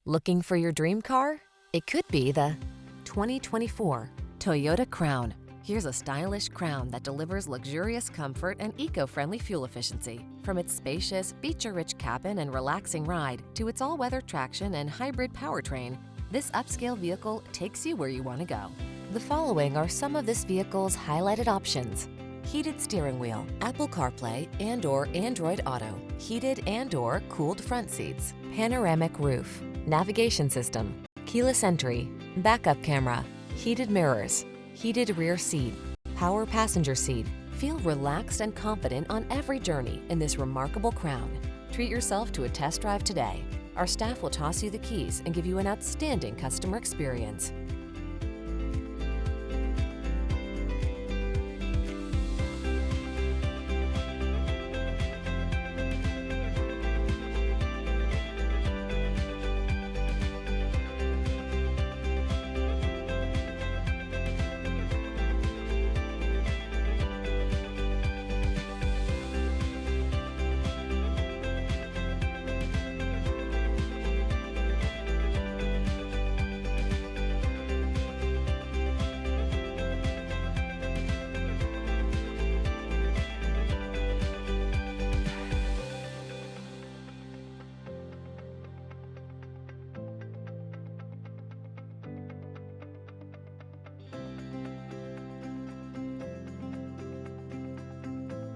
Looking for your dream car? It could be the 2024 Toyota Crown. Here's a stylish Crown that delivers luxurious comfort and eco-friendly fuel efficiency. From its spacious, feature-rich cabin and relaxing ride to its all-weather traction and hybrid powertrain, this upscale vehicle takes you where you want to go. The following are some of this vehicle's highlighted options: heated steering wheel, Apple CarPlay and/or Android Auto, heated and/or cooled front seats, panoramic roof, navigation system, keyless entry, backup camera, heated mirrors, heated rear seat, power passenger seat. Feel relaxed and confident on every journey in this remarkable Crown. Treat yourself to a test drive today. Our staff will toss you the keys and give you an outstanding customer experience.